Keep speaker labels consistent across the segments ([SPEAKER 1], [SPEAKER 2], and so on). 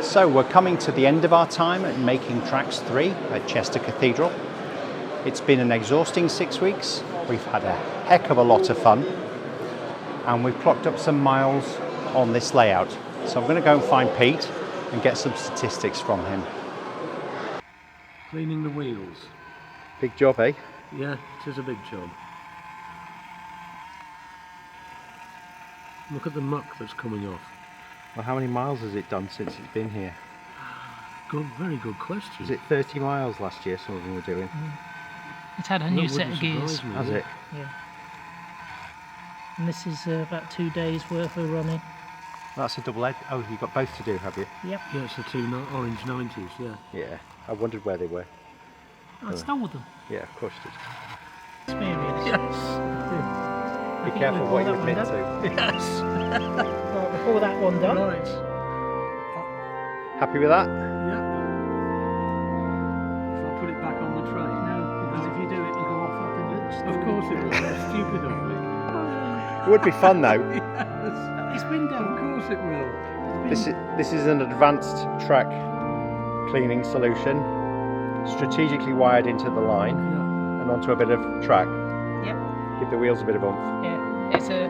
[SPEAKER 1] So we're coming to the end of our time at making tracks 3 at Chester Cathedral. It's been an exhausting 6 weeks. We've had a heck of a lot of fun and we've clocked up some miles on this layout. So I'm going to go and find Pete and get some statistics from him.
[SPEAKER 2] Cleaning the wheels.
[SPEAKER 1] Big job, eh?
[SPEAKER 2] Yeah, it is a big job. Look at the muck that's coming off.
[SPEAKER 1] Well, how many miles has it done since it's been here?
[SPEAKER 2] Good, very good question.
[SPEAKER 1] Was it 30 miles last year some of them were doing?
[SPEAKER 3] It's had a new set of gears.
[SPEAKER 1] Has it?
[SPEAKER 3] Yeah. And this is about 2 days worth of running.
[SPEAKER 1] That's a double head. Oh, you've got both to do, have you?
[SPEAKER 3] Yep.
[SPEAKER 2] Yeah, it's the two orange 90s, yeah.
[SPEAKER 1] Yeah, I wondered where they were.
[SPEAKER 3] I stole them.
[SPEAKER 1] Yeah, of course you did.
[SPEAKER 3] Experience.
[SPEAKER 2] Yes.
[SPEAKER 1] Be careful what you admit to.
[SPEAKER 2] Yes.
[SPEAKER 3] Right, before that one done.
[SPEAKER 2] Right.
[SPEAKER 1] Happy with that?
[SPEAKER 2] Yeah. If I put it back on the train.
[SPEAKER 3] No, because if you do it, it'll go off up in the...
[SPEAKER 2] Of course it will. That's stupid of me.
[SPEAKER 1] It would be fun though.
[SPEAKER 2] Yes.
[SPEAKER 3] It's been done.
[SPEAKER 2] Of course it will.
[SPEAKER 1] This is an advanced track cleaning solution, strategically wired into the line and onto a bit of track.
[SPEAKER 3] Yep.
[SPEAKER 1] Give the wheels a bit of oomph.
[SPEAKER 3] Yeah. It's a...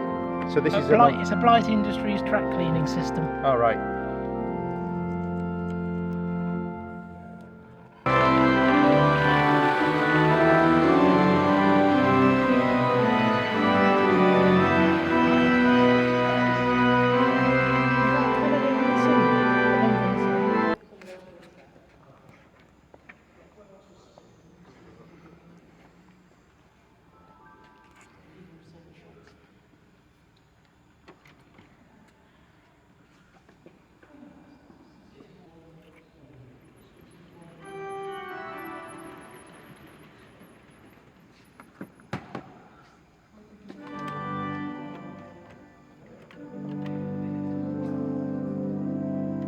[SPEAKER 1] So this is
[SPEAKER 3] it's a Blight Industries track cleaning system.
[SPEAKER 1] All right.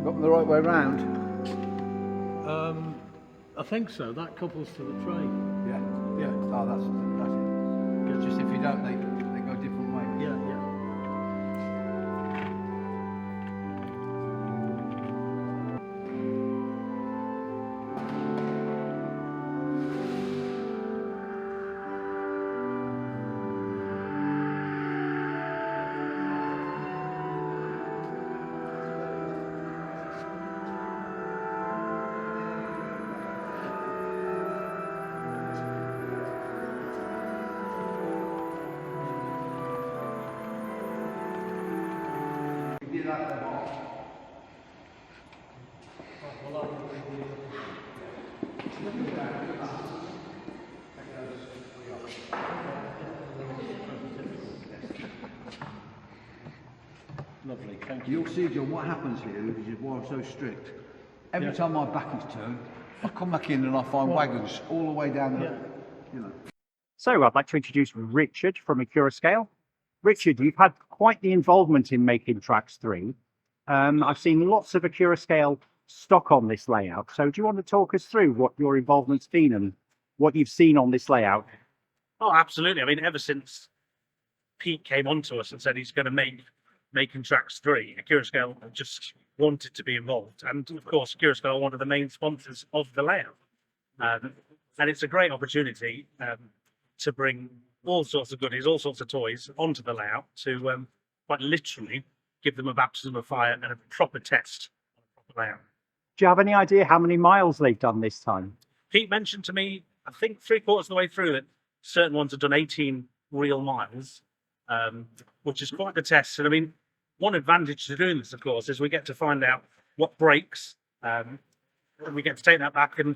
[SPEAKER 4] Got them the right way round?
[SPEAKER 2] I think so. That couples to the train.
[SPEAKER 4] Yeah, yeah. Oh, that's it. It's just if you don't, they go a different way.
[SPEAKER 2] Yeah, yeah. Lovely, thank you.
[SPEAKER 4] You'll see, John, what happens here, which is why I'm so strict. Every time my back is turned, I come back in and I find wagons all the way down the, you know.
[SPEAKER 1] So I'd like to introduce Richard from Accurascale. Richard, you've had quite the involvement in making tracks 3. I've seen lots of Accurascale stock on this layout. So do you want to talk us through what your involvement's been and what you've seen on this layout?
[SPEAKER 5] Oh, absolutely. I mean, ever since Pete came on to us and said he's going to making tracks 3, Accurascale just wanted to be involved. And of course, Accurascale are one of the main sponsors of the layout. And it's a great opportunity to bring all sorts of goodies, all sorts of toys onto the layout to quite literally give them a baptism of fire and a proper test on a proper layout.
[SPEAKER 1] Do you have any idea how many miles they've done this time?
[SPEAKER 5] Pete mentioned to me, I think 3/4 of the way through, that certain ones have done 18 real miles, which is quite the test. And I mean, one advantage to doing this, of course, is we get to find out what breaks, and we get to take that back and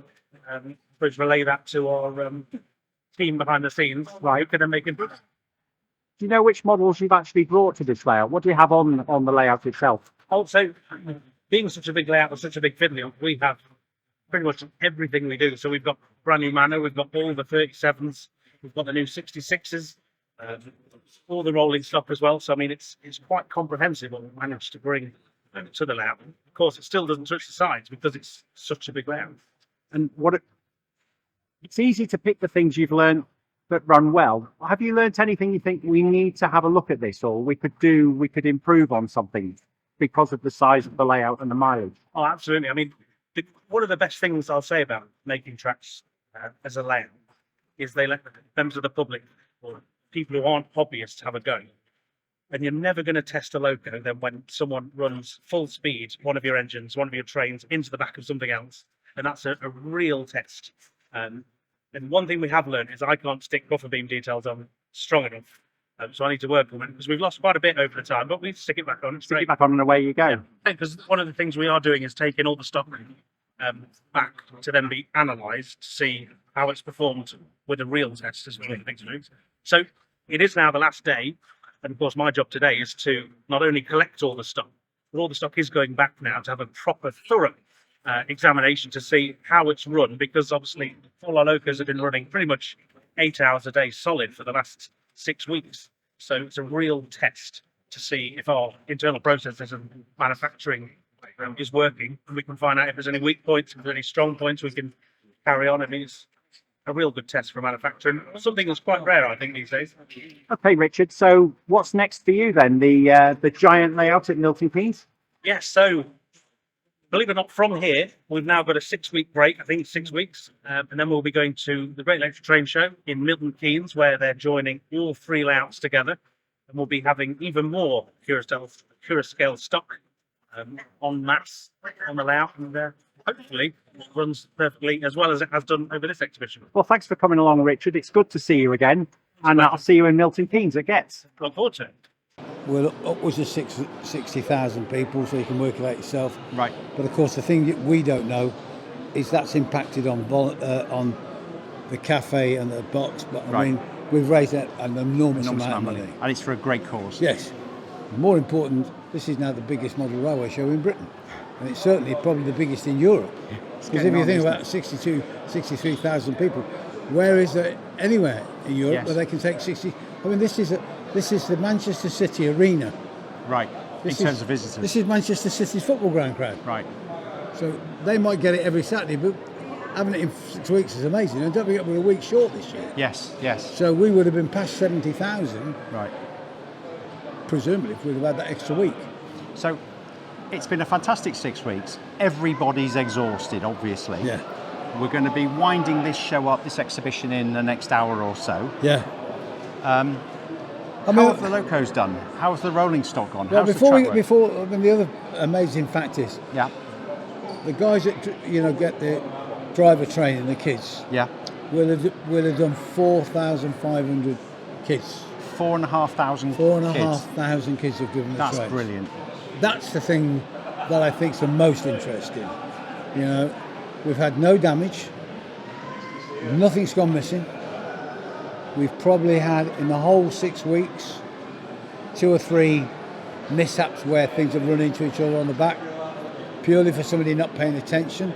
[SPEAKER 5] relay that to our team behind the scenes, right? Who can then make improvements.
[SPEAKER 1] Do you know which models you've actually brought to this layout? What do you have on the layout itself?
[SPEAKER 5] Also, being such a big layout and such a big fiddly, we have pretty much everything we do. So we've got brand new Mano, we've got all the 37s, we've got the new 66s, all the rolling stock as well. So I mean, it's quite comprehensive what we've managed to bring to the layout. Of course, it still doesn't touch the sides because it's such a big layout.
[SPEAKER 1] And it's easy to pick the things you've learned that run well. Have you learnt anything you think we need to have a look at this, or we could improve on something because of the size of the layout and the mileage.
[SPEAKER 5] Oh, absolutely. I mean, one of the best things I'll say about making tracks as a layout is they let members of the public or people who aren't hobbyists have a go. And you're never going to test a Loco then when someone runs full speed one of your engines, one of your trains into the back of something else. And that's a real test. And one thing we have learned is I can't stick buffer beam details on strong enough. So I need to work on it because we've lost quite a bit over the time, but we stick it back on.
[SPEAKER 1] Stick it back on and away you go.
[SPEAKER 5] Because one of the things we are doing is taking all the stock back to then be analysed to see how it's performed with a real test as well. So it is now the last day. And of course, my job today is to not only collect all the stock, but all the stock is going back now to have a proper, thorough examination to see how it's run, because obviously all our Locos have been running pretty much 8 hours a day solid for the last 6 weeks. So it's a real test to see if our internal processes and manufacturing is working, and we can find out if there's any weak points, if there's any strong points we can carry on. I mean, it's a real good test for manufacturing, something that's quite rare, I think, these days.
[SPEAKER 1] Okay, Richard. So what's next for you then? The giant layout at Milton Keynes?
[SPEAKER 5] Yes. So believe it or not, from here we've now got a 6-week break. I think it's 6 weeks, and then we'll be going to the Great Electric Train Show in Milton Keynes, where they're joining all 3 layouts together, and we'll be having even more Accurascale stock en masse on the layout, and hopefully it runs perfectly as well as it has done over this exhibition.
[SPEAKER 1] Well, thanks for coming along, Richard. It's good to see you again, and I'll see you in Milton Keynes at Getz.
[SPEAKER 5] Look forward to it.
[SPEAKER 6] Well, upwards of 60,000 people, so you can work it out yourself.
[SPEAKER 1] Right.
[SPEAKER 6] But of course, the thing that we don't know is that's impacted on the cafe and the box. But I mean, we've raised an enormous amount of money.
[SPEAKER 1] And it's for a great cause.
[SPEAKER 6] Yes. More important, this is now the biggest model railway show in Britain. And it's certainly probably the biggest in Europe. Because if you think about 63,000 people, where is there anywhere in Europe where they can take 60? I mean, this is the Manchester City Arena.
[SPEAKER 1] Right. In terms of visitors.
[SPEAKER 6] This is Manchester City's football ground crowd.
[SPEAKER 1] Right.
[SPEAKER 6] So they might get it every Saturday, but having it in 6 weeks is amazing. And don't forget, we're a week short this year.
[SPEAKER 1] Yes, yes.
[SPEAKER 6] So we would have been past 70,000.
[SPEAKER 1] Right.
[SPEAKER 6] Presumably, if we'd have had that extra week.
[SPEAKER 1] So it's been a fantastic 6 weeks. Everybody's exhausted, obviously.
[SPEAKER 6] Yeah.
[SPEAKER 1] We're going to be winding this show up, this exhibition, in the next hour or so.
[SPEAKER 6] Yeah.
[SPEAKER 1] How have the Locos done? How's the rolling stock gone?
[SPEAKER 6] Well,
[SPEAKER 1] How's
[SPEAKER 6] the other amazing fact is, the guys that get the driver training, the kids, will have done 4,500 kids.
[SPEAKER 1] 4,500
[SPEAKER 6] 4,500 kids have given the
[SPEAKER 1] That's
[SPEAKER 6] trades.
[SPEAKER 1] Brilliant.
[SPEAKER 6] That's the thing that I think is the most interesting. We've had no damage, nothing's gone missing. We've probably had, in the whole 6 weeks, 2 or 3 mishaps where things have run into each other on the back, purely for somebody not paying attention.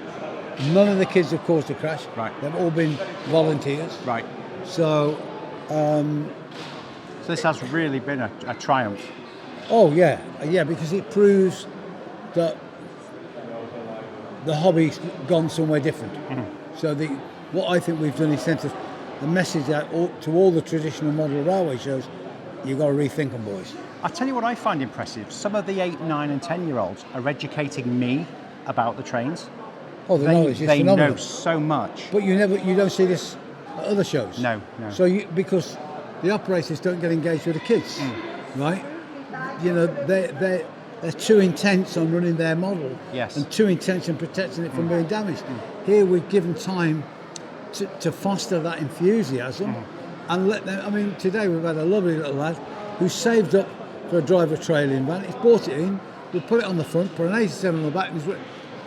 [SPEAKER 6] None of the kids have caused a crash.
[SPEAKER 1] Right.
[SPEAKER 6] They've all been volunteers.
[SPEAKER 1] Right.
[SPEAKER 6] So
[SPEAKER 1] this has really been a triumph.
[SPEAKER 6] Oh yeah, because it proves that the hobby's gone somewhere different. So what I think we've done is sent a message out to all the traditional model railway shows. You've got to rethink them, boys.
[SPEAKER 1] I'll tell you what I find impressive. Some of the 8, 9 and 10-year-olds are educating me about the trains.
[SPEAKER 6] Oh, the knowledge is phenomenal.
[SPEAKER 1] They know so much.
[SPEAKER 6] But you don't see this at other shows.
[SPEAKER 1] No.
[SPEAKER 6] So because the operators don't get engaged with the kids, right? They're too intense on running their model.
[SPEAKER 1] Yes.
[SPEAKER 6] And too intense on protecting it from being damaged. Here we've given time to foster that enthusiasm and let them. I mean, today we've had a lovely little lad who saved up for a driver trailing van. He's bought it in. We put it on the front, put an 87 on the back.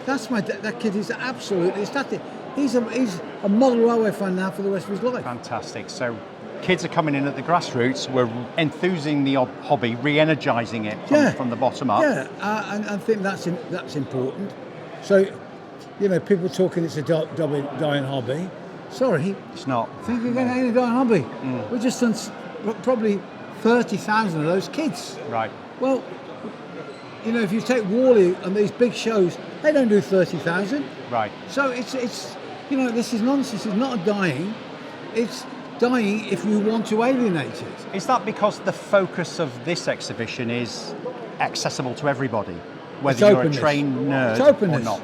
[SPEAKER 6] That kid is absolutely ecstatic. He's a model railway fan now for the rest of his life.
[SPEAKER 1] Fantastic. So kids are coming in at the grassroots. We're enthusing the hobby, re-energising it from the bottom up.
[SPEAKER 6] Yeah, and I think that's important. So, people talking it's a dying hobby. Sorry,
[SPEAKER 1] it's not.
[SPEAKER 6] I think we're going to end a dying hobby. We've just done probably 30,000 of those kids.
[SPEAKER 1] Right.
[SPEAKER 6] Well, if you take Wally and these big shows, they don't do 30,000.
[SPEAKER 1] Right.
[SPEAKER 6] So it's this is nonsense. It's not dying. It's dying if you want to alienate it.
[SPEAKER 1] Is that because the focus of this exhibition is accessible to everybody, whether
[SPEAKER 6] It's
[SPEAKER 1] you're
[SPEAKER 6] openness.
[SPEAKER 1] a trained nerd
[SPEAKER 6] It's openness.
[SPEAKER 1] or not.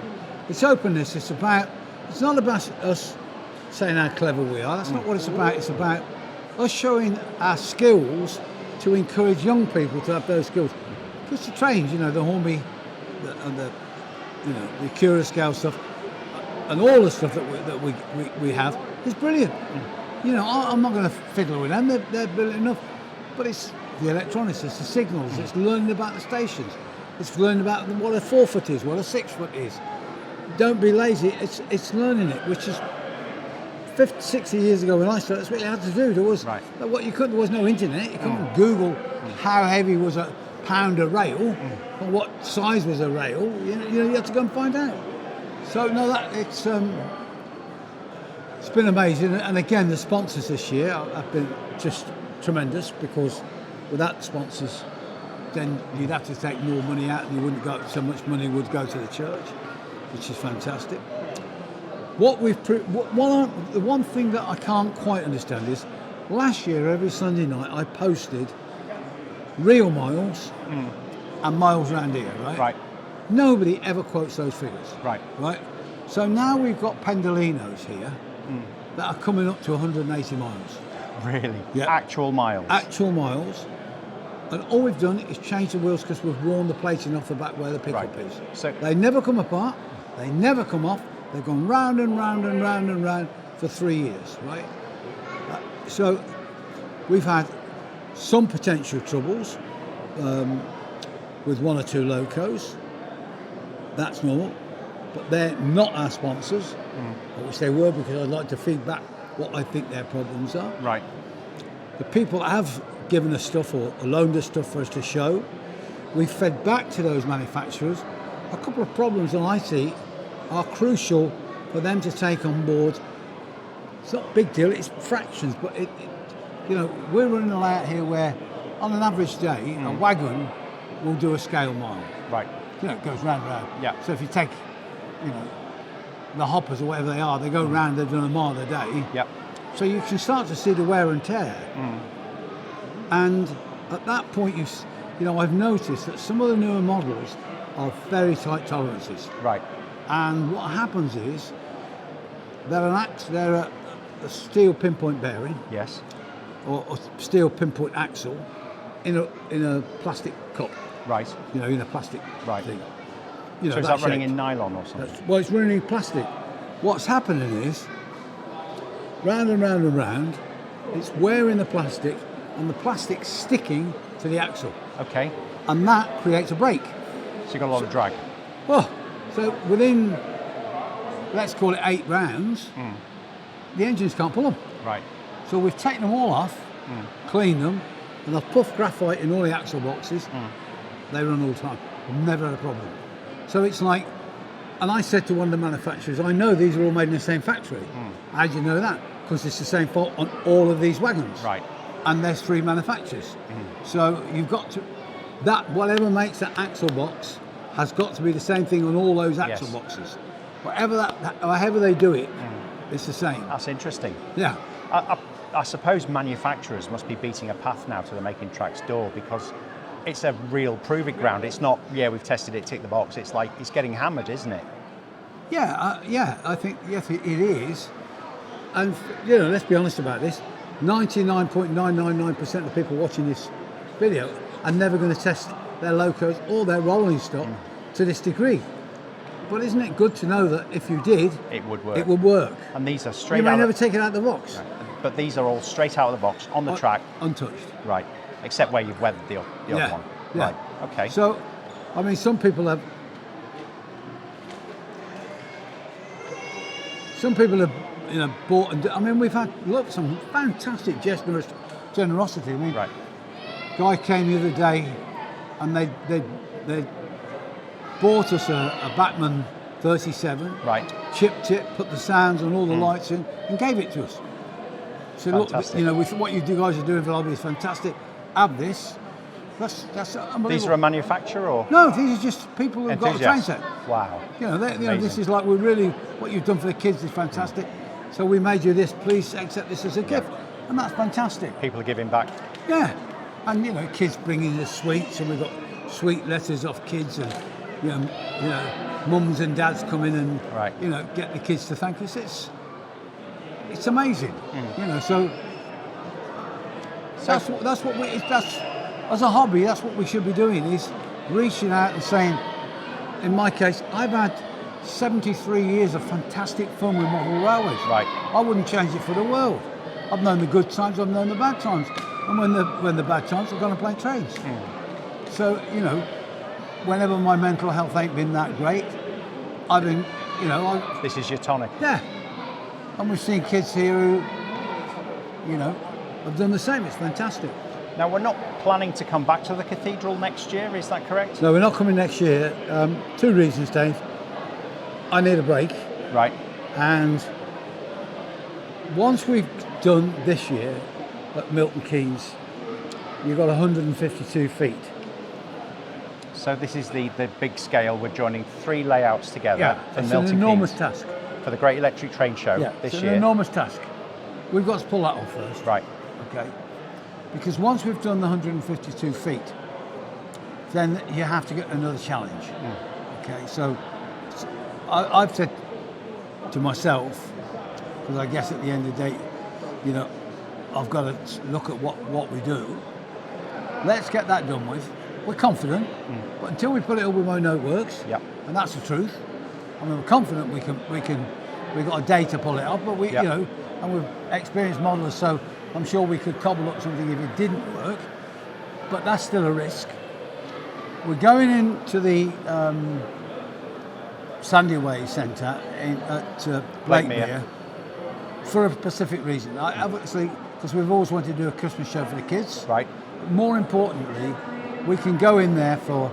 [SPEAKER 6] It's openness. It's not about us saying how clever we are. That's not what it's about. It's about us showing our skills to encourage young people to have those skills. Because the trains, you know, the Hornby and the Accurascale stuff, and all the stuff that we have is brilliant. You know, I'm not going to fiddle with them. They're brilliant enough. But it's the electronics, it's the signals, it's learning about the stations, it's learning about what a 4-foot is, what a 6-foot is. Don't be lazy. It's learning it, which is 50, 60 years ago when I started. That's what you had to do. There was there was no internet. You couldn't Google how heavy was a pound of rail or what size was a rail. You had to go and find out. So no, it's been amazing. And again, the sponsors this year have been just tremendous, because without sponsors, then you'd have to take more money out, and you wouldn't go. So much money would go to the church, which is fantastic. The one thing that I can't quite understand is, last year every Sunday night I posted real miles and miles around here, right?
[SPEAKER 1] Right.
[SPEAKER 6] Nobody ever quotes those figures.
[SPEAKER 1] Right.
[SPEAKER 6] Right. So now we've got pendolinos here that are coming up to 180 miles.
[SPEAKER 1] Really?
[SPEAKER 6] Yeah.
[SPEAKER 1] Actual miles.
[SPEAKER 6] Actual miles. And all we've done is change the wheels because we've worn the plating off the back where the pickup is.
[SPEAKER 1] So
[SPEAKER 6] They never come apart. They never come off. They've gone round and round and round and round for 3 years, right? So we've had some potential troubles with 1 or 2 locos. That's normal. But they're not our sponsors. I wish they were, because I'd like to feed back what I think their problems are.
[SPEAKER 1] Right.
[SPEAKER 6] The people have given us stuff or loaned us stuff for us to show. We've fed back to those manufacturers a couple of problems that I see are crucial for them to take on board. It's not a big deal, it's fractions, but we're running a layout here where on an average day a wagon will do a scale mile.
[SPEAKER 1] Right.
[SPEAKER 6] It goes round and round.
[SPEAKER 1] Yeah.
[SPEAKER 6] So if you take, the hoppers or whatever they are, they go round, they've done a mile a day.
[SPEAKER 1] Yep.
[SPEAKER 6] So you can start to see the wear and tear. And at that point, I've noticed that some of the newer models are very tight tolerances.
[SPEAKER 1] Right.
[SPEAKER 6] And what happens is they're a steel pinpoint bearing.
[SPEAKER 1] Yes.
[SPEAKER 6] Or steel pinpoint axle in a plastic cup.
[SPEAKER 1] Right.
[SPEAKER 6] In a plastic thing.
[SPEAKER 1] So is that running in nylon or something?
[SPEAKER 6] Well, it's running in plastic. What's happening is, round and round and round, it's wearing the plastic, and the plastic's sticking to the axle.
[SPEAKER 1] Okay.
[SPEAKER 6] And that creates a break.
[SPEAKER 1] So you've got a lot of drag.
[SPEAKER 6] Well, so within, let's call it 8 rounds, the engines can't pull them.
[SPEAKER 1] Right.
[SPEAKER 6] So we've taken them all off, cleaned them, and I've puffed graphite in all the axle boxes. They run all the time. Never had a problem. So it's like, and I said to one of the manufacturers, I know these are all made in the same factory. How do you know that? Because it's the same fault on all of these wagons.
[SPEAKER 1] Right.
[SPEAKER 6] And there's 3 manufacturers. So you've got to, whatever makes that axle box has got to be the same thing on all those axle boxes. However they do it, it's the same.
[SPEAKER 1] That's interesting.
[SPEAKER 6] Yeah.
[SPEAKER 1] I suppose manufacturers must be beating a path now to the Making Tracks door, because it's a real proving ground. It's not, we've tested it, tick the box. It's like, it's getting hammered, isn't it?
[SPEAKER 6] Yeah, I think, yes, it is. And, let's be honest about this. 99.999% of the people watching this video are never going to test their locos or their rolling stock to this degree. But isn't it good to know that if you did,
[SPEAKER 1] it would work.
[SPEAKER 6] It would work.
[SPEAKER 1] And these are straight
[SPEAKER 6] You may
[SPEAKER 1] out.
[SPEAKER 6] never take it out of the box.
[SPEAKER 1] Right. But these are all straight out of the box on the track.
[SPEAKER 6] Untouched.
[SPEAKER 1] Right. Except where you've weathered the other one.
[SPEAKER 6] Yeah.
[SPEAKER 1] Right. Okay.
[SPEAKER 6] So, I mean, some people have bought and I mean, we've had some fantastic generosity. I mean,
[SPEAKER 1] right.
[SPEAKER 6] Guy came the other day, and they bought us a Batman 37.
[SPEAKER 1] Right.
[SPEAKER 6] Chipped it, put the sounds and all the lights in, and gave it to us. So
[SPEAKER 1] fantastic.
[SPEAKER 6] look, what you guys are doing for the hobby is fantastic. Have this. That's unbelievable.
[SPEAKER 1] These are a manufacturer, or?
[SPEAKER 6] No, these are just people who've got a train set.
[SPEAKER 1] Wow.
[SPEAKER 6] This is like, what you've done for the kids is fantastic. So we made you this. Please accept this as a gift, and that's fantastic.
[SPEAKER 1] People are giving back.
[SPEAKER 6] Yeah, and kids bringing us sweets, and we've got sweet letters off kids, and you know, mums and dads come in and
[SPEAKER 1] Right.
[SPEAKER 6] you know, get the kids to thank us. It's amazing, you know. So that's what we that's as a hobby. That's what we should be doing, is reaching out and saying. In my case, I've had 73 years of fantastic fun with model railways.
[SPEAKER 1] Right.
[SPEAKER 6] I wouldn't change it for the world. I've known the good times, I've known the bad times, and when the bad times, I've gone to play trains. So you know, whenever my mental health ain't been that great, I've been, you know,
[SPEAKER 1] This is your tonic.
[SPEAKER 6] yeah. And we've seen kids here who, you know, have done the same. It's fantastic.
[SPEAKER 1] Now, we're not planning to come back to the cathedral next year, is that correct?
[SPEAKER 6] No, we're not coming next year. 2 reasons, Dave. I need a break,
[SPEAKER 1] Right.
[SPEAKER 6] and once we've done this year at Milton Keynes, you've got 152 feet.
[SPEAKER 1] So this is the big scale. We're joining 3 layouts together for
[SPEAKER 6] it's
[SPEAKER 1] Milton
[SPEAKER 6] an enormous
[SPEAKER 1] Keynes
[SPEAKER 6] task.
[SPEAKER 1] for the Great Electric Train Show this
[SPEAKER 6] it's
[SPEAKER 1] year.
[SPEAKER 6] an enormous task. We've got to pull that off first.
[SPEAKER 1] Right.
[SPEAKER 6] Okay. Because once we've done the 152 feet, then you have to get another challenge. Okay, so I've said to myself, because I guess at the end of the day, you know, I've got to look at what we do. Let's get that done with. We're confident, but until we put it all with my note works,
[SPEAKER 1] Yep.
[SPEAKER 6] and that's the truth. I mean, we're confident we've got a day to pull it off, but
[SPEAKER 1] Yep.
[SPEAKER 6] you know, and we're experienced modelers, so I'm sure we could cobble up something if it didn't work, but that's still a risk. We're going into the Sandyway Centre at Blakemere for a specific reason. Obviously, because we've always wanted to do a Christmas show for the kids.
[SPEAKER 1] Right.
[SPEAKER 6] More importantly, we can go in there for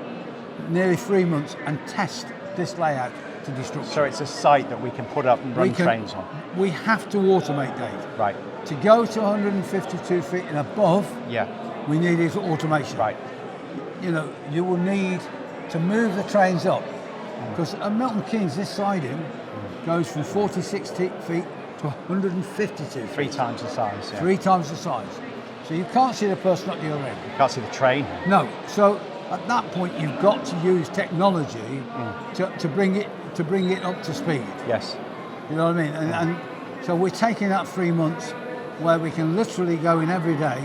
[SPEAKER 6] nearly 3 months and test this layout to destruction.
[SPEAKER 1] So it's a site that we can put up and run trains on.
[SPEAKER 6] We have to automate, Dave.
[SPEAKER 1] Right.
[SPEAKER 6] To go to 152 feet and above,
[SPEAKER 1] Yeah.
[SPEAKER 6] we need is automation.
[SPEAKER 1] Right.
[SPEAKER 6] You know, you will need to move the trains up, because at Milton Keynes, this siding goes from 46 feet to 152 feet.
[SPEAKER 1] 3 times the size. Yeah.
[SPEAKER 6] 3 times the size. So you can't see the person up the other end.
[SPEAKER 1] You can't see the train.
[SPEAKER 6] No. So at that point, you've got to use technology to bring it up to speed.
[SPEAKER 1] Yes.
[SPEAKER 6] You know what I mean? And so we're taking that 3 months where we can literally go in every day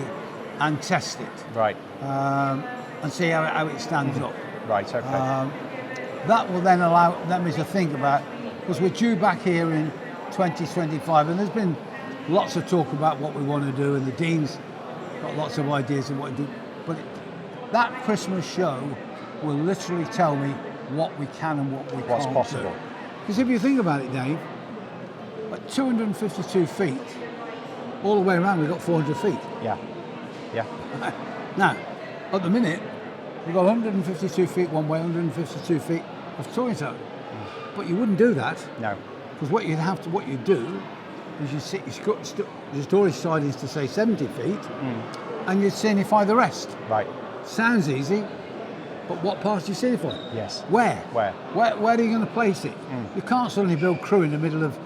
[SPEAKER 6] and test it
[SPEAKER 1] Right.
[SPEAKER 6] and see how it stands up.
[SPEAKER 1] Right. Okay.
[SPEAKER 6] That will then allow me to think about, because we're due back here in 2025, and there's been lots of talk about what we want to do, and the Dean's got lots of ideas of what to do. But that Christmas show will literally tell me what we can and what we
[SPEAKER 1] What's
[SPEAKER 6] can't
[SPEAKER 1] possible.
[SPEAKER 6] Because if you think about it, Dave, at 252 feet, all the way around we've got 400 feet.
[SPEAKER 1] Yeah. Yeah.
[SPEAKER 6] Now, at the minute, we've got 152 feet one way, 152 feet of touring zone. But you wouldn't do that,
[SPEAKER 1] No.
[SPEAKER 6] because what you do is you sit your storage sidings to say 70 feet, and you scenify the rest.
[SPEAKER 1] Right.
[SPEAKER 6] Sounds easy, but what parts do you scenify?
[SPEAKER 1] Yes.
[SPEAKER 6] Where?
[SPEAKER 1] Where?
[SPEAKER 6] Where are you going to place it? You can't suddenly build crew in the middle of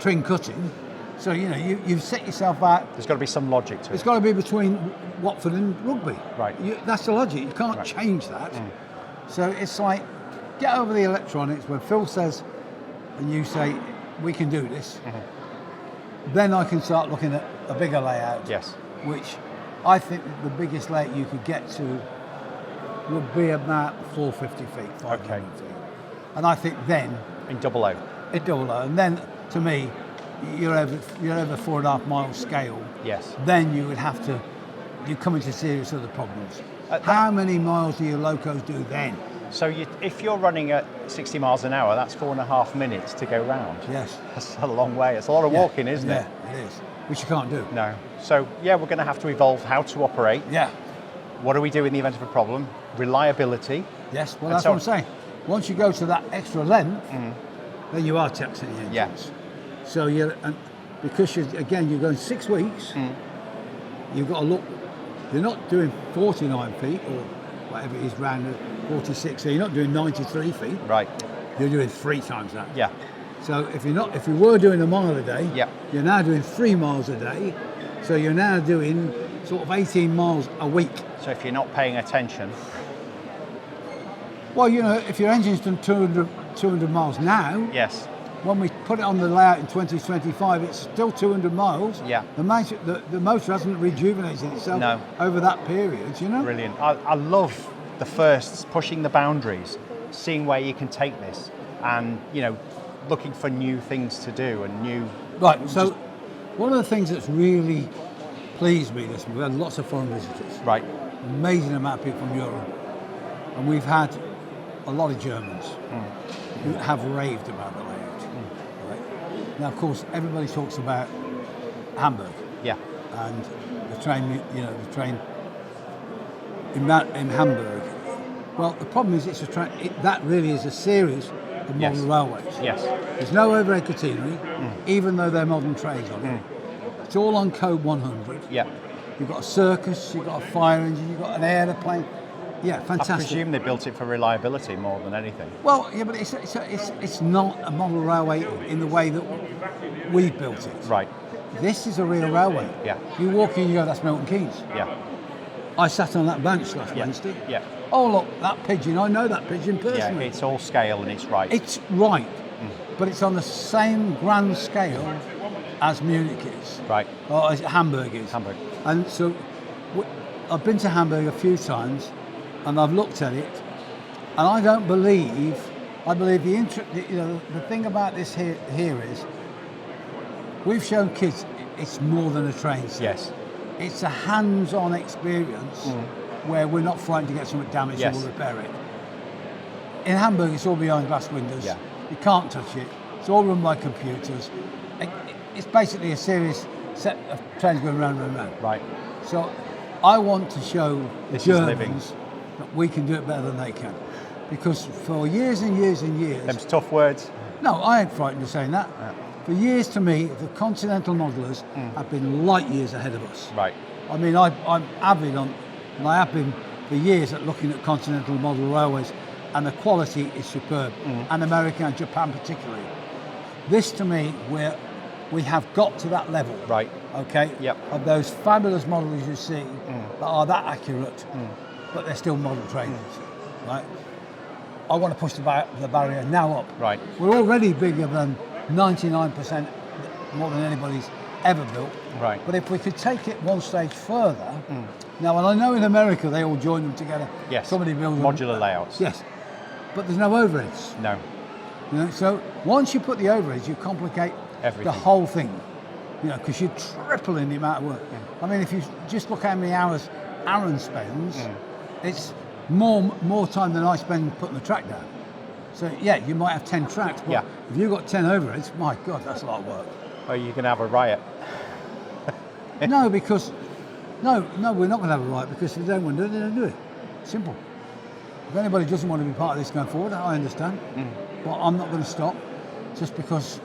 [SPEAKER 6] trim cutting. So, you know, you've set yourself out.
[SPEAKER 1] There's got to be some logic to
[SPEAKER 6] It's
[SPEAKER 1] it.
[SPEAKER 6] got to be between Watford and Rugby.
[SPEAKER 1] Right.
[SPEAKER 6] That's the logic. You can't
[SPEAKER 1] Right.
[SPEAKER 6] change that. So it's like, get over the electronics. When Phil says, and you say, we can do this, then I can start looking at a bigger layout.
[SPEAKER 1] Yes.
[SPEAKER 6] Which I think the biggest layout you could get to would be about 450 feet, 500 feet. And I think then,
[SPEAKER 1] In double O.
[SPEAKER 6] it double O. And then, to me, you're over 4.5 mile scale.
[SPEAKER 1] Yes.
[SPEAKER 6] Then you would have to, you come into serious other problems.
[SPEAKER 1] That-
[SPEAKER 6] How many miles do your locos do then?
[SPEAKER 1] So if you're running at 60 miles an hour, that's 4.5 minutes to go round.
[SPEAKER 6] Yes.
[SPEAKER 1] That's a long way. It's a lot of walking, isn't it?
[SPEAKER 6] Yeah, it is. Which you can't do.
[SPEAKER 1] No. So yeah, we're going to have to evolve how to operate.
[SPEAKER 6] Yeah.
[SPEAKER 1] What do we do in the event of a problem? Reliability.
[SPEAKER 6] Yes. Well,
[SPEAKER 1] And
[SPEAKER 6] that's
[SPEAKER 1] so-
[SPEAKER 6] what I'm saying. Once you go to that extra length, then you are taxing the engines.
[SPEAKER 1] Yes.
[SPEAKER 6] So because you're going 6 weeks, you've got to look. You're not doing 49 feet or whatever it is, round at 46. So you're not doing 93 feet.
[SPEAKER 1] Right.
[SPEAKER 6] You're doing 3 times that.
[SPEAKER 1] Yeah.
[SPEAKER 6] So if you were doing a mile a day,
[SPEAKER 1] Yeah.
[SPEAKER 6] you're now doing 3 miles a day. So you're now doing sort of 18 miles a week.
[SPEAKER 1] So if you're not paying attention,
[SPEAKER 6] Well, you know, if your engine's done 200 miles now,
[SPEAKER 1] Yes.
[SPEAKER 6] when we put it on the layout in 2025, it's still 200 miles.
[SPEAKER 1] Yeah.
[SPEAKER 6] The motor hasn't rejuvenated itself
[SPEAKER 1] No.
[SPEAKER 6] over that period, you know?
[SPEAKER 1] Brilliant. I love the firsts, pushing the boundaries, seeing where you can take this, and you know, looking for new things to do and new.
[SPEAKER 6] Right, so one of the things that's really pleased me this week, we had lots of foreign visitors.
[SPEAKER 1] Right.
[SPEAKER 6] Amazing amount of people from Europe. And we've had a lot of Germans who have raved about the layout. Right? Now, of course, everybody talks about Hamburg
[SPEAKER 1] Yeah.
[SPEAKER 6] and the train, you know, the train in Hamburg. Well, the problem is it's a train, that really is a series of model railways.
[SPEAKER 1] Yes.
[SPEAKER 6] There's no overhead catenary, even though they're modern trains on it. It's all on code 100.
[SPEAKER 1] Yeah.
[SPEAKER 6] You've got a circus, you've got a fire engine, you've got an aeroplane. Yeah,
[SPEAKER 1] I
[SPEAKER 6] fantastic.
[SPEAKER 1] presume they built it for reliability more than anything.
[SPEAKER 6] Well, yeah, but it's not a model railway in the way that we built it.
[SPEAKER 1] Right.
[SPEAKER 6] This is a real railway.
[SPEAKER 1] Yeah.
[SPEAKER 6] You walk in, you go, that's Milton Keynes.
[SPEAKER 1] Yeah.
[SPEAKER 6] I sat on that bench last
[SPEAKER 1] Yeah.
[SPEAKER 6] Wednesday.
[SPEAKER 1] Yeah.
[SPEAKER 6] Oh, look, that pigeon, I know that pigeon
[SPEAKER 1] Yeah.
[SPEAKER 6] personally.
[SPEAKER 1] It's all scale and it's right.
[SPEAKER 6] It's right, but it's on the same grand scale as Munich is.
[SPEAKER 1] Right.
[SPEAKER 6] Or as Hamburg is.
[SPEAKER 1] Hamburg.
[SPEAKER 6] And so I've been to Hamburg a few times and I've looked at it and I believe the thing about this here is we've shown kids it's more than a train set.
[SPEAKER 1] Yes.
[SPEAKER 6] It's a hands-on experience where we're not frightened to get something damaged and
[SPEAKER 1] Yes.
[SPEAKER 6] we'll repair it. In Hamburg, it's all behind glass windows.
[SPEAKER 1] Yeah.
[SPEAKER 6] You can't touch it. It's all run by computers. It's basically a series set of trains going round and round.
[SPEAKER 1] Right.
[SPEAKER 6] So I want to show
[SPEAKER 1] This is living.
[SPEAKER 6] Germans that we can do it better than they can. Because for years and years and years...
[SPEAKER 1] Them's tough words.
[SPEAKER 6] No, I ain't frightened of saying that. For years, to me, the continental modelers have been light years ahead of us.
[SPEAKER 1] Right.
[SPEAKER 6] I mean, I'm avid on, and I have been for years at looking at continental model railways, and the quality is superb, and America and Japan particularly. This, to me, we have got to that level.
[SPEAKER 1] Right.
[SPEAKER 6] Okay.
[SPEAKER 1] Yep.
[SPEAKER 6] Of those fabulous models you see that are that accurate, but they're still model trains, right? I want to push the barrier now up.
[SPEAKER 1] Right.
[SPEAKER 6] We're already bigger than 99% more than anybody's ever built.
[SPEAKER 1] Right.
[SPEAKER 6] But if we could take it one stage further, now, and I know in America they all join them together.
[SPEAKER 1] Yes.
[SPEAKER 6] Somebody builds
[SPEAKER 1] Modular layouts.
[SPEAKER 6] Yes. But there's no overheads.
[SPEAKER 1] No.
[SPEAKER 6] You know, so once you put the overheads, you complicate
[SPEAKER 1] Everything.
[SPEAKER 6] the whole thing. You know, because you're tripling the amount of work. I mean, if you just look how many hours Aaron spends, it's more time than I spend putting the track down. So yeah, you might have 10 tracks, but if you've got 10 overheads, my God, that's a lot of work.
[SPEAKER 1] Or you can have a riot.
[SPEAKER 6] No, because no, we're not going to have a riot because if they don't want to do it, they don't do it. Simple. If anybody doesn't want to be part of this going forward, I understand. But I'm not going to stop just because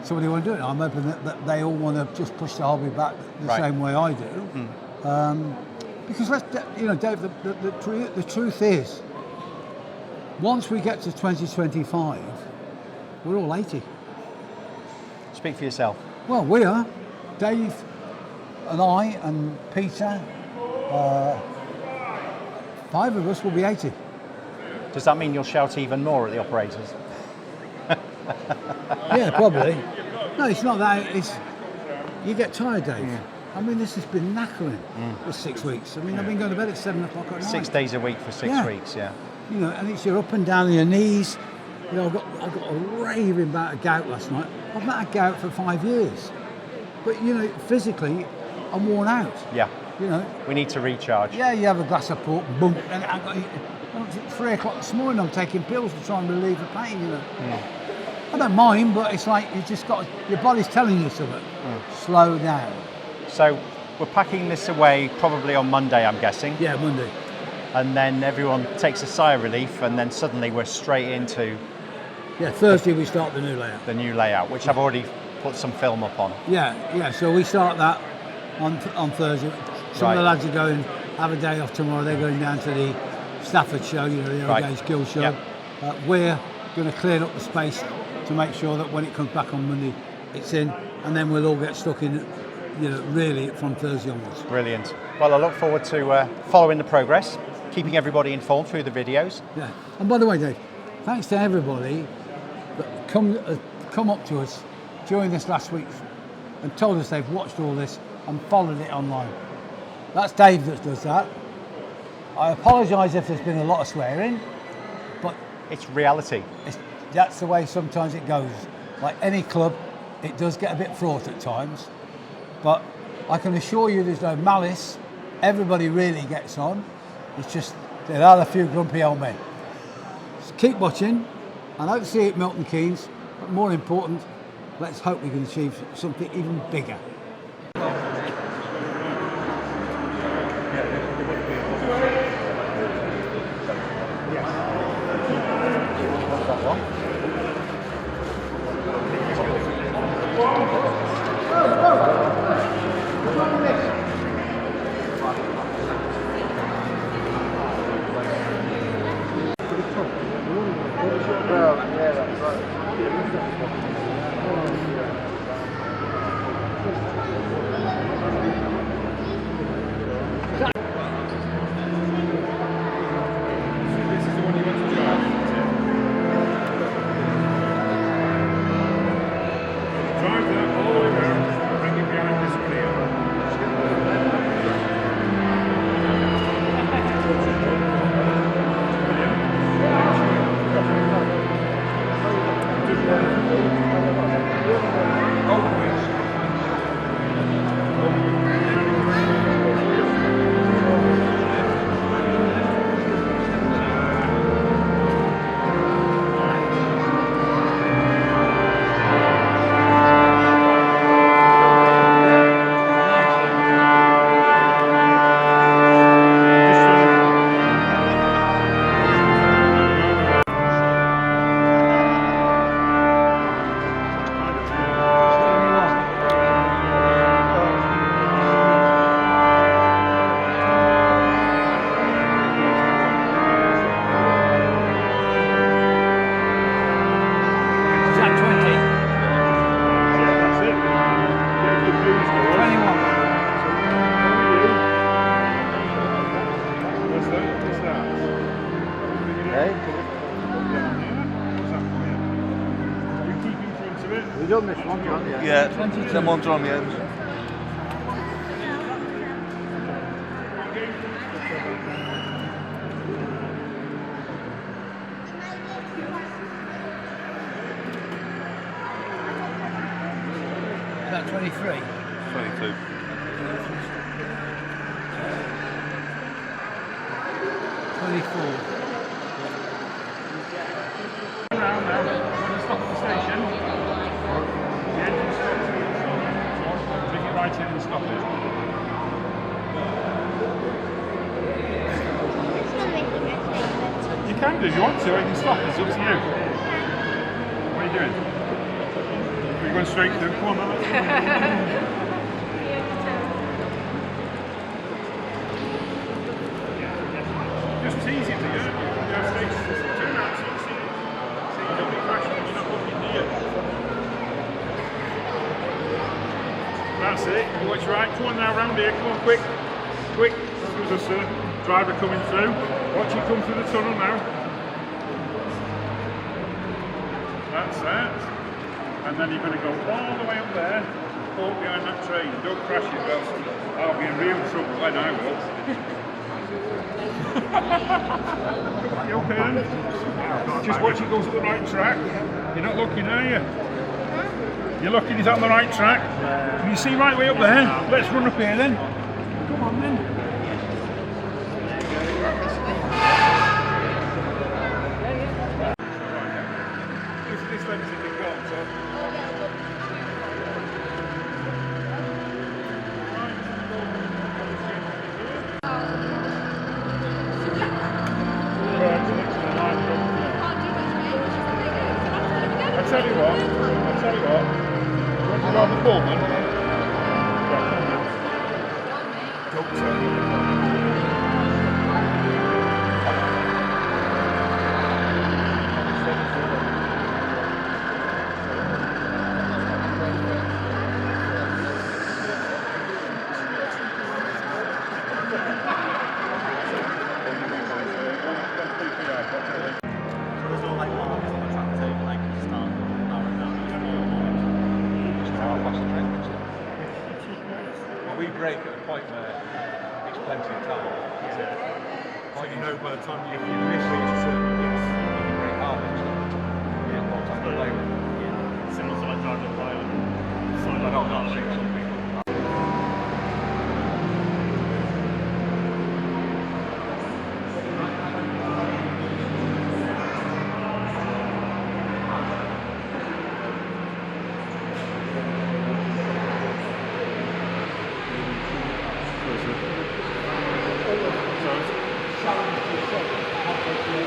[SPEAKER 6] somebody want to do it. I'm hoping that they all want to just push the hobby back the same way I do. Because Dave, the truth is, once we get to 2025, we're all 80.
[SPEAKER 1] Speak for yourself.
[SPEAKER 6] Well, we are. Dave and I and Peter, 5 of us will be 80.
[SPEAKER 1] Does that mean you'll shout even more at the operators?
[SPEAKER 6] Yeah, probably. No, it's not that. It's you get tired, Dave. I mean, this has been knackering for 6 weeks. I mean, I've been going to bed at 7 o'clock at night.
[SPEAKER 1] 6 days a week for 6 weeks, yeah.
[SPEAKER 6] You know, and it's your up and down on your knees. You know, I got a raving bout of gout last night. I've had gout for 5 years, but you know, physically, I'm worn out.
[SPEAKER 1] Yeah.
[SPEAKER 6] You know.
[SPEAKER 1] We need to recharge.
[SPEAKER 6] Yeah, you have a glass of port, boom, and I got at 3 o'clock this morning. I'm taking pills to try and relieve the pain. You know. I don't mind, but it's like you just got your body's telling you something. Slow down.
[SPEAKER 1] So we're packing this away probably on Monday, I'm guessing.
[SPEAKER 6] Yeah, Monday.
[SPEAKER 1] And then everyone takes a sigh of relief, and then suddenly we're straight into
[SPEAKER 6] Thursday we start the new layout.
[SPEAKER 1] the new layout, which I've already put some film up on.
[SPEAKER 6] Yeah. So we start that on Thursday. Some of the lads are going have a day off tomorrow. They're going down to the Stafford show, you know, the Irrigation Skills show.
[SPEAKER 1] Yep.
[SPEAKER 6] We're going to clear up the space to make sure that when it comes back on Monday, it's in, and then we'll all get stuck in, you know, really from Thursday onwards.
[SPEAKER 1] Brilliant. Well, I look forward to following the progress. keeping everybody informed through the videos.
[SPEAKER 6] Yeah. And by the way, Dave, thanks to everybody that come up to us during this last week and told us they've watched all this and followed it online. That's Dave that does that. I apologise if there's been a lot of swearing, but
[SPEAKER 1] It's reality.
[SPEAKER 6] that's the way sometimes it goes. Like any club, it does get a bit fraught at times, but I can assure you there's no malice. Everybody really gets on. It's just there are a few grumpy old men. So keep watching, and I hope to see you at Milton Keynes, but more important, let's hope we can achieve something even bigger.
[SPEAKER 7] Yeah, them ones are on the end.
[SPEAKER 6] About 23.
[SPEAKER 7] 22.
[SPEAKER 6] 24.
[SPEAKER 8] Right in and stop it. You can do if you want to, or you can stop it, it's up to you. What are you doing? Are you going straight through? Come on, then. Just tease it to you. Turn out so you see you don't be crashing when you're not looking near. That's it. You watch right. Come on now, round here. Come on, quick. Quick. There's a driver coming through. Watch you come through the tunnel now. That's that. And then you're going to go all the way up there, hold behind that train. Don't crash it, else I'll be in real trouble. Then I will. You okay then? Just watch it goes at the right track. You're not looking, are you? You're looking, is that on the right track? Can you see right way up there? Let's run up here then. Come on then. This lens isn't gone, so. I tell you what. Want to go on the Pullman? Don't tell me.
[SPEAKER 7] break at a point where it's plenty of time. So you know by the time you reach a certain distance, you can break hard. You have more time to play with.
[SPEAKER 2] Similar to like driving a pilot.
[SPEAKER 7] I don't know, I think some people.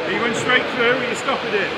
[SPEAKER 8] Are you going straight through or are you stopping it?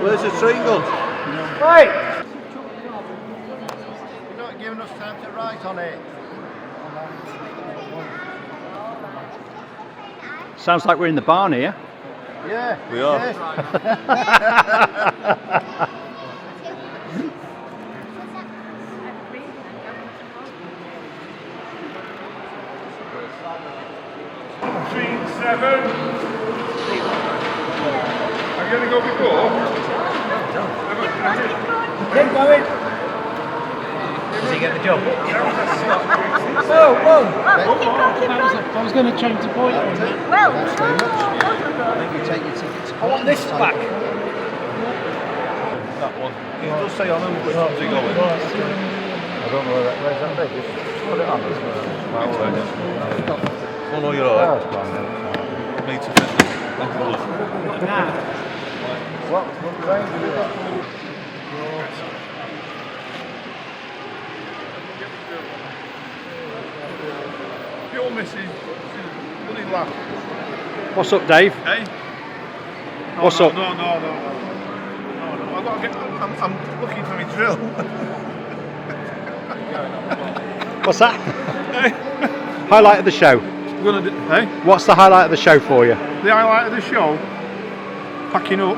[SPEAKER 7] Where's the train gone?
[SPEAKER 8] Right!
[SPEAKER 4] You're not giving us time to write on it.
[SPEAKER 1] Sounds like we're in the barn here.
[SPEAKER 4] Yeah.
[SPEAKER 7] We are.
[SPEAKER 8] Between 7. Are you going to go before?
[SPEAKER 6] Keep going.
[SPEAKER 1] Does he get the job?
[SPEAKER 6] Whoa, whoa.
[SPEAKER 3] I was going to change the point.
[SPEAKER 6] I want this back.
[SPEAKER 7] That one. It does say on them, which one's he going?
[SPEAKER 4] I don't know where's that big. Just put it on.
[SPEAKER 7] Oh no, you're alright. Me to fit.
[SPEAKER 4] What range is it?
[SPEAKER 8] Your missus, bloody laugh.
[SPEAKER 1] What's up, Dave?
[SPEAKER 8] Hey?
[SPEAKER 1] What's up?
[SPEAKER 8] No. I've got to get. I'm looking for my drill.
[SPEAKER 1] What's that? Highlight of the show.
[SPEAKER 8] I'm gonna do. Hey?
[SPEAKER 1] What's the highlight of the show for you?
[SPEAKER 8] The highlight of the show. Packing up.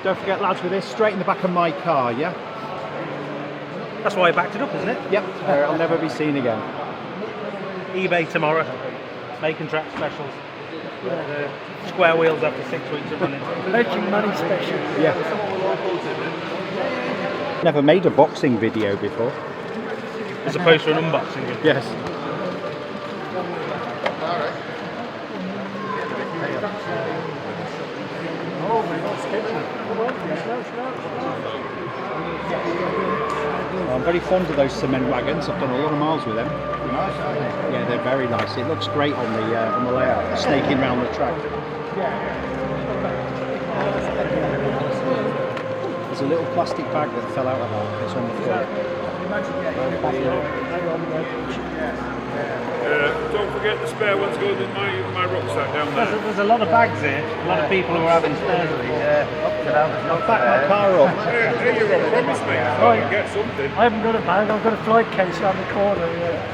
[SPEAKER 1] Don't forget, lads, with this, straight in the back of my car, yeah?
[SPEAKER 5] That's why I backed it up, isn't it?
[SPEAKER 1] Yep, I'll never be seen again.
[SPEAKER 5] eBay tomorrow. Making track specials. Square wheels after 6 weeks of running.
[SPEAKER 3] Making money special.
[SPEAKER 1] Yeah. Never made a boxing video before.
[SPEAKER 5] As opposed to an unboxing video.
[SPEAKER 1] Yes. I'm very fond of those cement wagons. I've done a lot of miles with them. Yeah, they're very nice. It looks great on the layout, snaking around the track. There's a little plastic bag that fell out of that. It's on the floor.
[SPEAKER 8] Don't forget the spare ones going in my rucksack down there.
[SPEAKER 5] There's a lot of bags here. A lot of people who are having spares of these.
[SPEAKER 1] I'll back my car up.
[SPEAKER 8] Hey, you're on promise, mate. So I can get something.
[SPEAKER 3] I haven't got a bag, I've got a flight case around the corner. Yeah.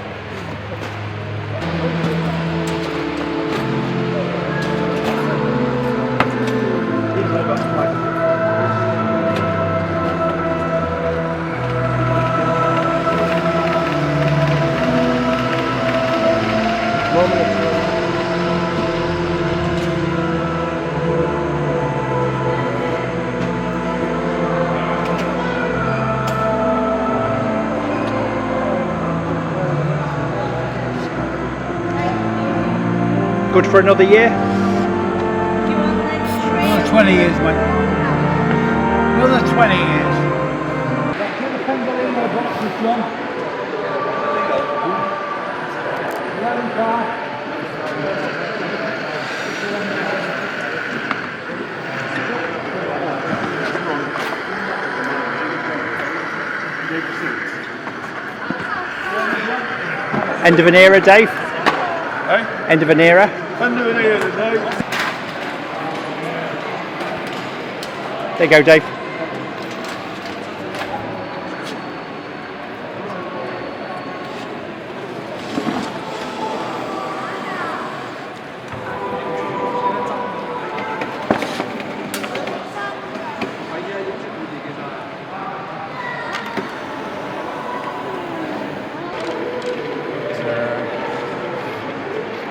[SPEAKER 1] Good for another year?
[SPEAKER 6] 20 years, mate.
[SPEAKER 4] Another 20 years. Get the Pendolino boxes, John. 11 car.
[SPEAKER 1] End of an era, Dave?
[SPEAKER 8] Eh?
[SPEAKER 1] End of an era?
[SPEAKER 8] End of an era today.
[SPEAKER 1] There you go, Dave.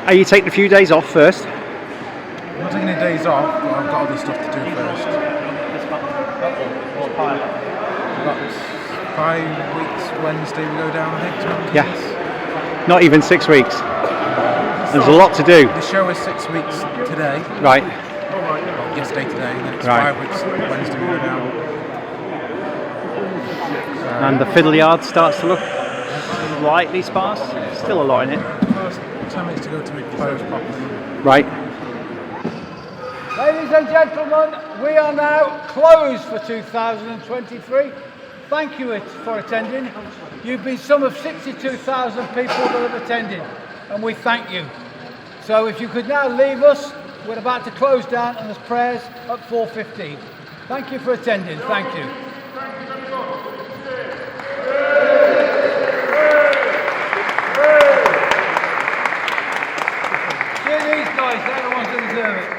[SPEAKER 1] Are you taking a few days off first?
[SPEAKER 7] I'm not taking any days off, but I've got other stuff to do first. We've got 5 weeks, Wednesday we go down, I think, to Monkeys.
[SPEAKER 1] Yeah. Not even 6 weeks. There's a lot to do.
[SPEAKER 7] The show is 6 weeks today.
[SPEAKER 1] Right.
[SPEAKER 7] Well, yesterday, today, and then it's
[SPEAKER 1] Right.
[SPEAKER 7] 5 weeks, Wednesday we go down.
[SPEAKER 1] And the fiddle yard starts to look slightly sparse. Still a lot in it.
[SPEAKER 7] First 10 minutes to go to make clothes properly.
[SPEAKER 1] Right.
[SPEAKER 4] Ladies and gentlemen, we are now closed for 2023. Thank you for attending. You've been some of 62,000 people that have attended, and we thank you. So if you could now leave us, we're about to close down, and there's prayers at 4:15. Thank you for attending. Thank you. See these guys, they're the ones that deserve it.